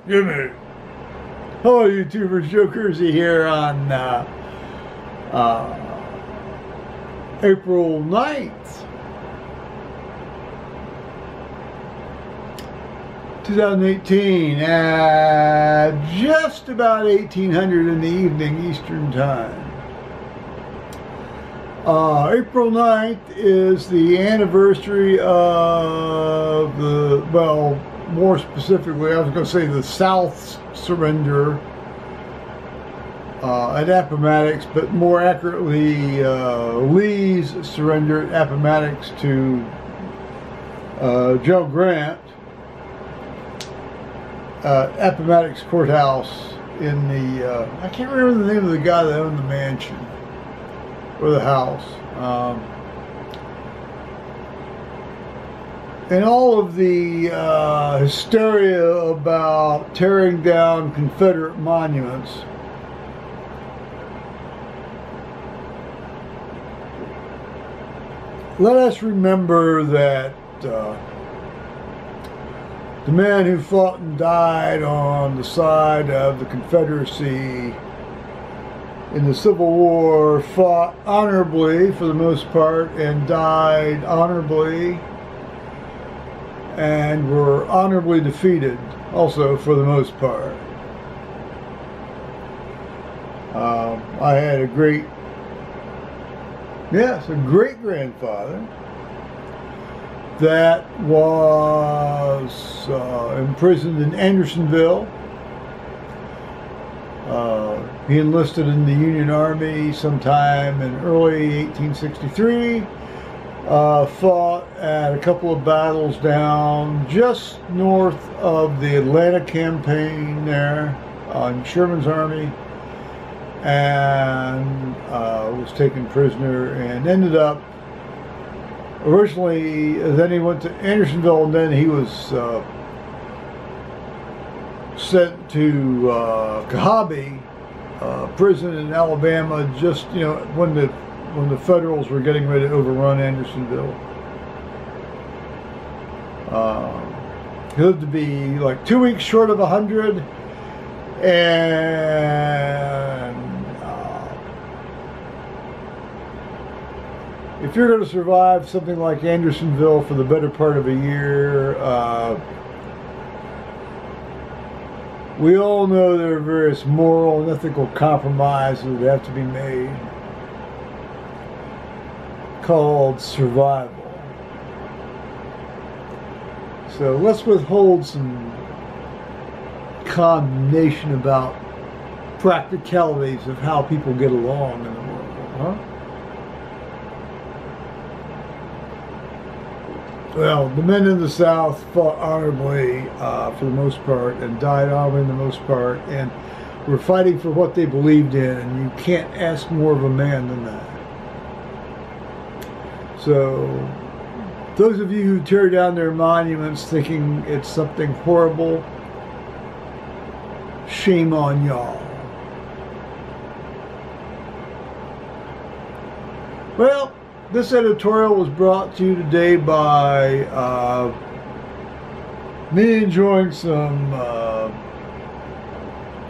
Give me. Hello, YouTubers. Joe Kersey here on April 9th, 2018, at just about 1800 in the evening Eastern Time. April 9th is the anniversary of the, well, more specifically, I was going to say the South's surrender at Appomattox, but more accurately, Lee's surrender at Appomattox to General Grant. Appomattox Courthouse in the, I can't remember the name of the guy that owned the mansion or the house. And all of the hysteria about tearing down Confederate monuments. Let us remember that the man who fought and died on the side of the Confederacy in the Civil War fought honorably for the most part and died honorably, and were honorably defeated also for the most part. I had a great-grandfather that was imprisoned in Andersonville. He enlisted in the Union Army sometime in early 1863. Fought at a couple of battles down just north of the Atlanta campaign there on Sherman's army, and was taken prisoner and ended up originally, then he went to Andersonville, and then he was sent to Cahaba prison in Alabama, just, you know, when the Federals were getting ready to overrun Andersonville. He lived to be like 2 weeks short of 100, and if you're going to survive something like Andersonville for the better part of a year, we all know there are various moral and ethical compromises that have to be made, called survival. So let's withhold some condemnation about practicalities of how people get along in the world, huh? Well, the men in the South fought honorably for the most part, and died honorably in the most part, and were fighting for what they believed in, and you can't ask more of a man than that. So, those of you who tear down their monuments thinking it's something horrible, shame on y'all. Well, this editorial was brought to you today by me enjoying some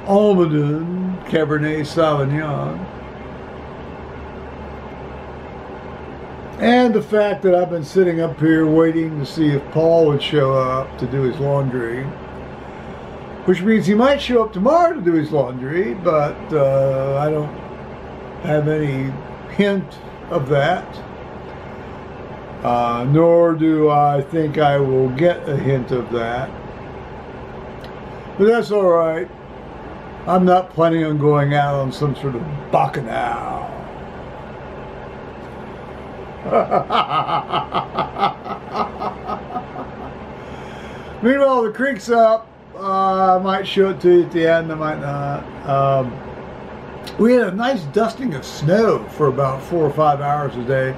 Almaden Cabernet Sauvignon, and the fact that I've been sitting up here waiting to see if Paul would show up to do his laundry, which means he might show up tomorrow to do his laundry, but I don't have any hint of that. Nor do I think I will get a hint of that. But that's all right. I'm not planning on going out on some sort of bacchanal. Meanwhile, the creek's up. I might show it to you at the end, I might not. We had a nice dusting of snow for about 4 or 5 hours a day.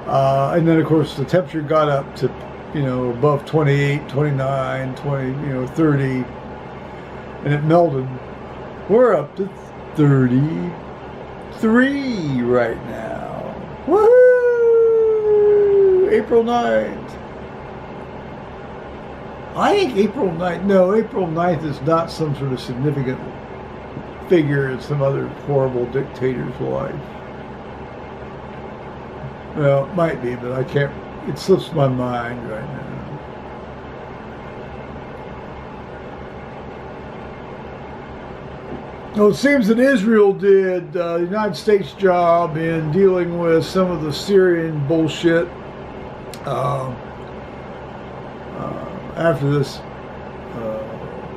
And then, of course, the temperature got up to, you know, above 28, 29, 20, you know, 30. And it melted. We're up to 33 right now. Woohoo! April 9th. I think April 9th, no, April 9th is not some sort of significant figure in some other horrible dictator's life. Well, it might be, but I can't, it slips my mind right now. Well, it seems that Israel did the United States job in dealing with some of the Syrian bullshit after this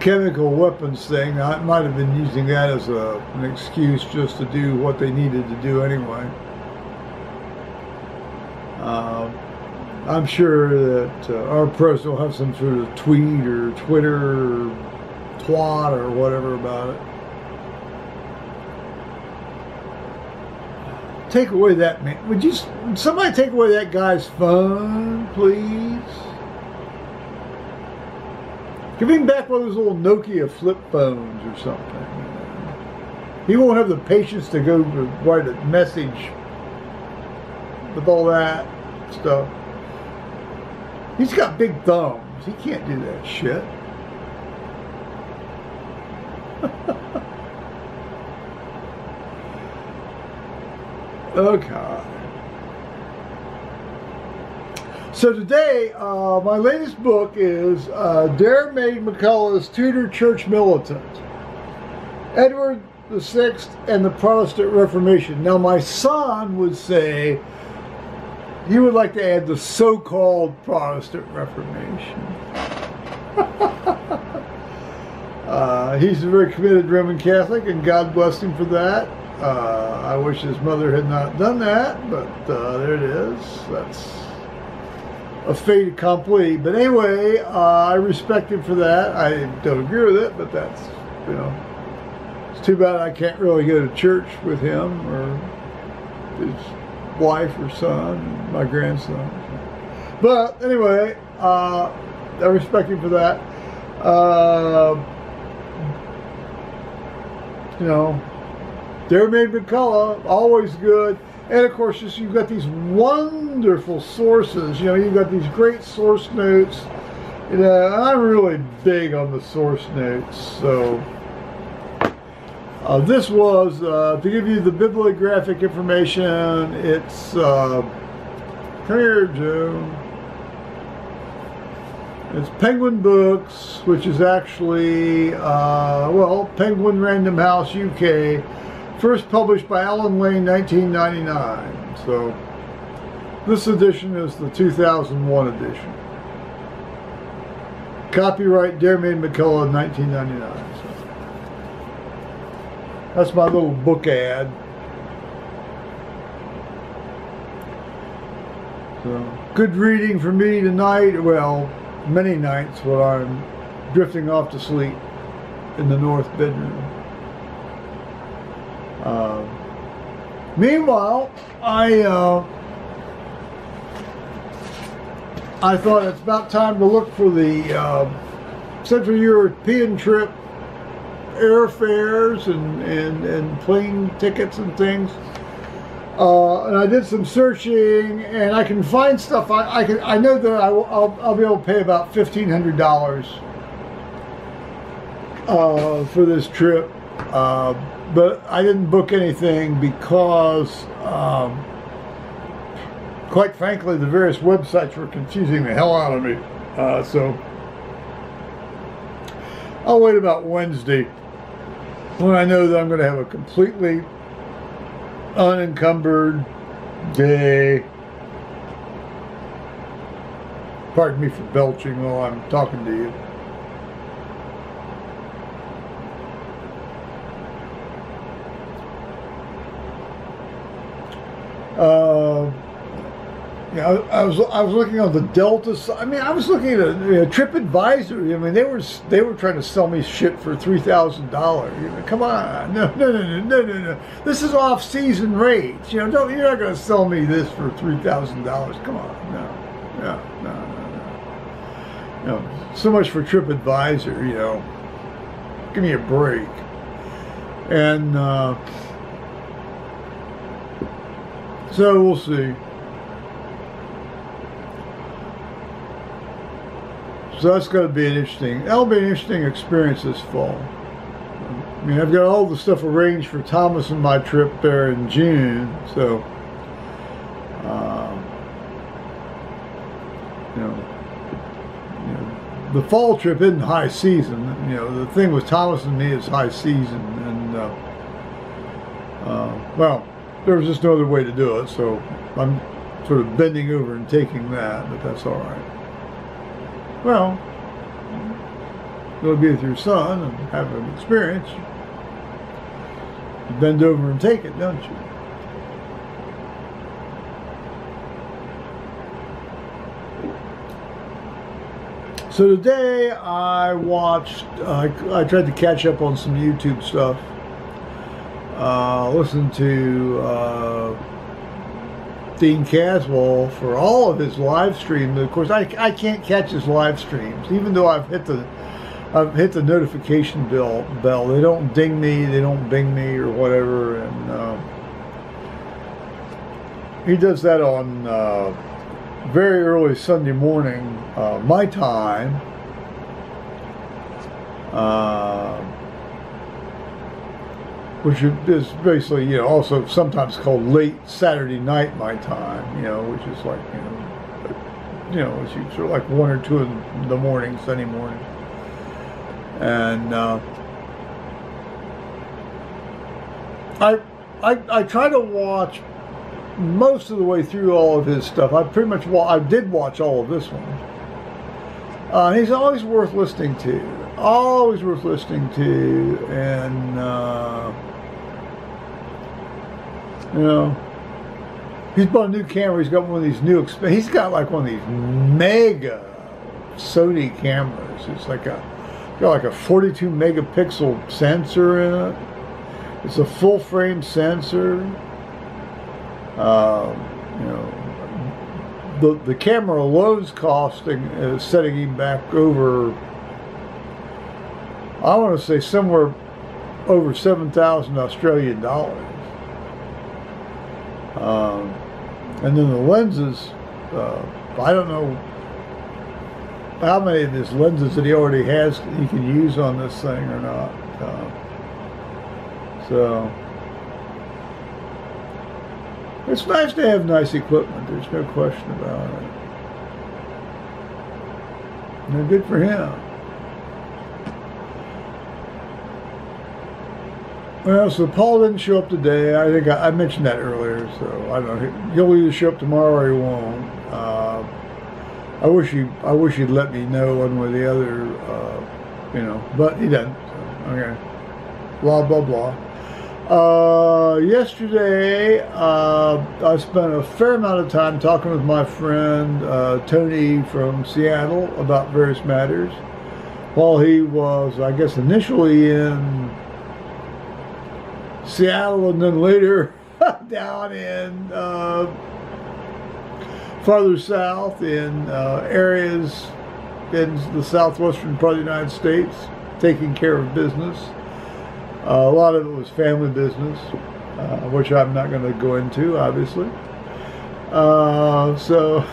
chemical weapons thing. I might have been using that as an excuse just to do what they needed to do anyway. I'm sure that our president will have some sort of tweet or Twitter or twat or whatever about it. Take away that man. Would you, somebody take away that guy's phone, please? Give him back one of those little Nokia flip phones or something. He won't have the patience to go to write a message with all that stuff. He's got big thumbs. He can't do that shit. Okay. So today, my latest book is Dare Made McCullough's Tudor Church Militant, Edward VI and the Protestant Reformation. Now, my son would say he would like to add the so-called Protestant Reformation. He's a very committed Roman Catholic, and God bless him for that. I wish his mother had not done that, but there it is. That's a fait accompli. But anyway, I respect him for that. I don't agree with it, but that's, you know, it's too bad I can't really go to church with him or his wife or son, my grandson. But anyway, I respect him for that. You know, Dare Made McCullough, always good. And of course, just you've got these wonderful sources. You know, you've got these great source notes. You know, I'm really big on the source notes. So this was to give you the bibliographic information. It's come here, Joe. It's Penguin Books, which is actually well, Penguin Random House UK. First published by Alan Lane, 1999. So this edition is the 2001 edition. Copyright Dare Made McCullough, 1999. So that's my little book ad. So good reading for me tonight. Well, many nights when I'm drifting off to sleep in the north bedroom. Meanwhile, I thought it's about time to look for the Central European trip airfares and plane tickets and things. And I did some searching, and I can find stuff. I know that I'll be able to pay about $1,500 for this trip. But I didn't book anything because, quite frankly, the various websites were confusing the hell out of me. So I'll wait about Wednesday when I know that I'm going to have a completely unencumbered day. Pardon me for belching while I'm talking to you. Yeah, I was looking on the Delta. I mean, I was looking at a TripAdvisor. I mean, they were trying to sell me shit for $3,000. Come on, no. This is off-season rates. You know, you're not going to sell me this for $3,000. Come on, no. So much for TripAdvisor. You know, give me a break. And so we'll see. So that's going to be that'll be an interesting experience this fall. I mean, I've got all the stuff arranged for Thomas and my trip there in June, so, the fall trip isn't high season. The thing with Thomas and me is high season, and, well, there was just no other way to do it, so I'm sort of bending over and taking that, but that's all right. Well, you'll be with your son and have an experience. You bend over and take it, don't you? So today I watched, I tried to catch up on some YouTube stuff. Listened to Dean Caswell for all of his live streams. Of course, I can't catch his live streams, even though I've hit the notification bell. They don't ding me, they don't bing me or whatever, and he does that on very early Sunday morning, my time. Which is basically, also sometimes called late Saturday night my time, which is like, it's sort of like 1 or 2 in the morning, Sunday morning. And I try to watch most of the way through all of his stuff. I did watch all of this one. He's always worth listening to. Always worth listening to, and he's bought a new camera. He's got one of these new. He's got like one of these mega Sony cameras. It's like got a 42 megapixel sensor in it. It's a full frame sensor. The camera alone's costing, setting him back over, I want to say somewhere over 7,000 Australian dollars. And then the lenses, I don't know how many of his lenses that he already has he can use on this thing or not. So it's nice to have nice equipment. There's no question about it. And good for him. Well, so Paul didn't show up today. I think I mentioned that earlier, so I don't know. He'll either show up tomorrow or he won't. I wish he'd let me know one way or the other, but he doesn't. So, okay. Blah, blah, blah. Yesterday, I spent a fair amount of time talking with my friend Tony from Seattle about various matters while he was, I guess, initially in Seattle and then later down in farther south in areas in the southwestern part of the United States, taking care of business. A lot of it was family business, which I'm not going to go into, obviously. So,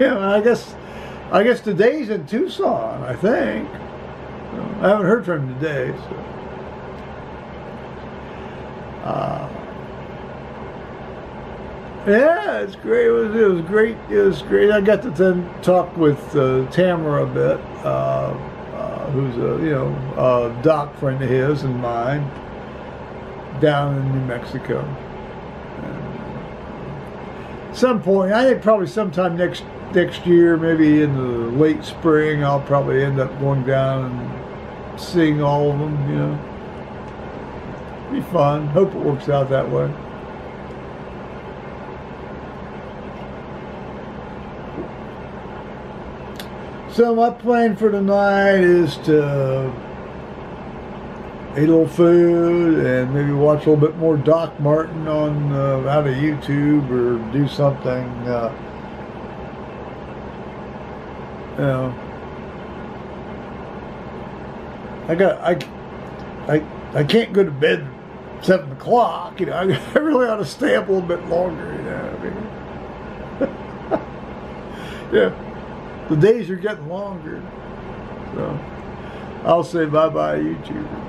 I guess today's in Tucson, I think. I haven't heard from him today, so. Yeah, it's great. It was great. It was great. I got to then talk with Tamara a bit, who's a doc friend of his and mine down in New Mexico. And at some point, I think probably sometime next year, maybe in the late spring, I'll probably end up going down and seeing all of them. Be fun. Hope it works out that way. So my plan for tonight is to eat a little food and maybe watch a little bit more Doc Martin on out of YouTube or do something. I can't go to bed 7 o'clock, I really ought to stay up a little bit longer, Yeah, the days are getting longer. So I'll say bye-bye, YouTubers.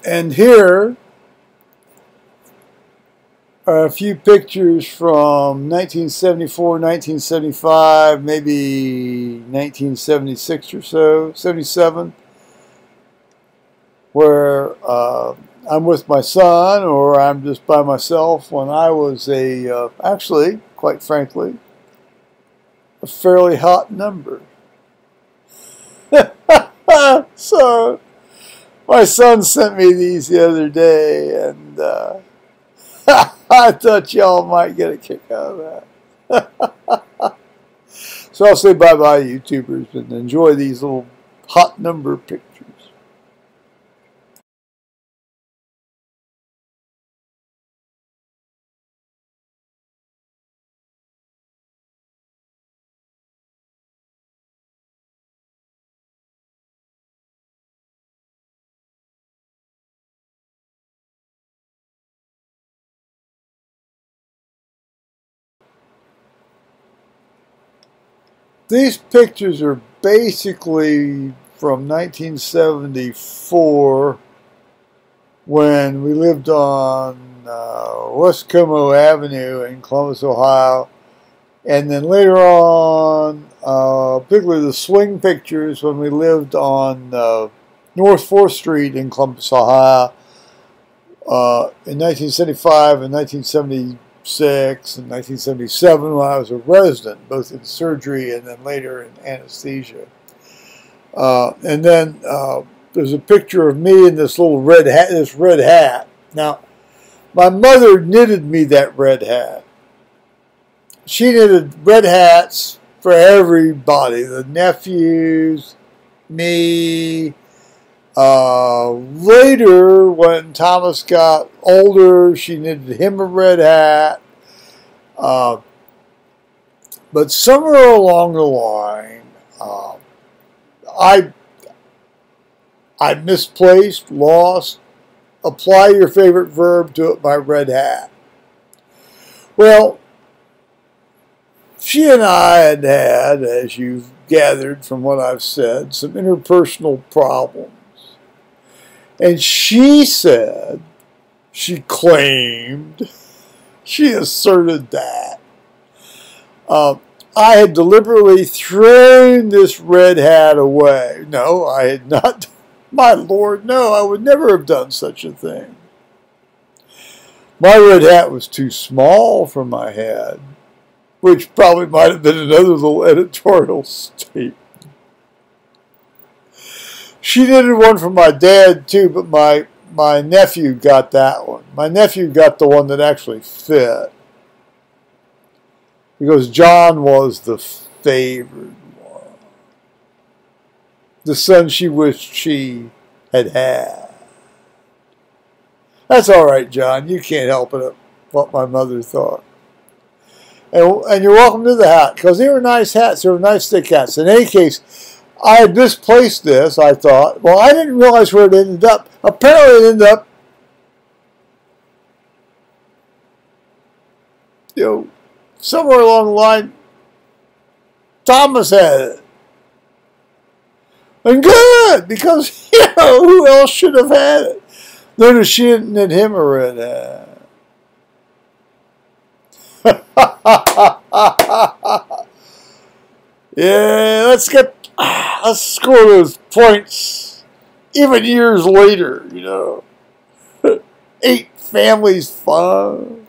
And here are a few pictures from 1974, 1975, maybe 1976 or so, 77, where I'm with my son or I'm just by myself when I was actually, quite frankly, a fairly hot number. So my son sent me these the other day, and I thought y'all might get a kick out of that. So I'll say bye-bye, YouTubers, and enjoy these little hot number pictures. These pictures are basically from 1974 when we lived on West Como Avenue in Columbus, Ohio. And then later on, particularly the swing pictures when we lived on North 4th Street in Columbus, Ohio in 1975 and 1976 and 1977 when I was a resident, both in surgery and then later in anesthesia. And then there's a picture of me in this little red hat. Now, my mother knitted me that red hat. She knitted red hats for everybody, the nephews, me. Later, when Thomas got older, she knitted him a red hat. But somewhere along the line, I misplaced, lost, apply your favorite verb to my red hat. Well, she and I had, as you've gathered from what I've said, some interpersonal problems. And she said, she claimed, she asserted that I had deliberately thrown this red hat away. No, I had not. My Lord, no, I would never have done such a thing. My red hat was too small for my head, which probably might have been another little editorial statement. She knitted one for my dad too, but my nephew got that one. My nephew got the one that actually fit, because John was the favored one, the son she wished she had had. That's all right, John. You can't help it what my mother thought. And you're welcome to the hat, because they were nice hats. They were nice thick hats. In any case, I had misplaced this, I thought. Well, I didn't realize where it ended up. Apparently it ended up, somewhere along the line, Thomas had it. And good, because, who else should have had it? Notice she didn't knit him a red hat. Yeah, let's score those points even years later, 8 families fun.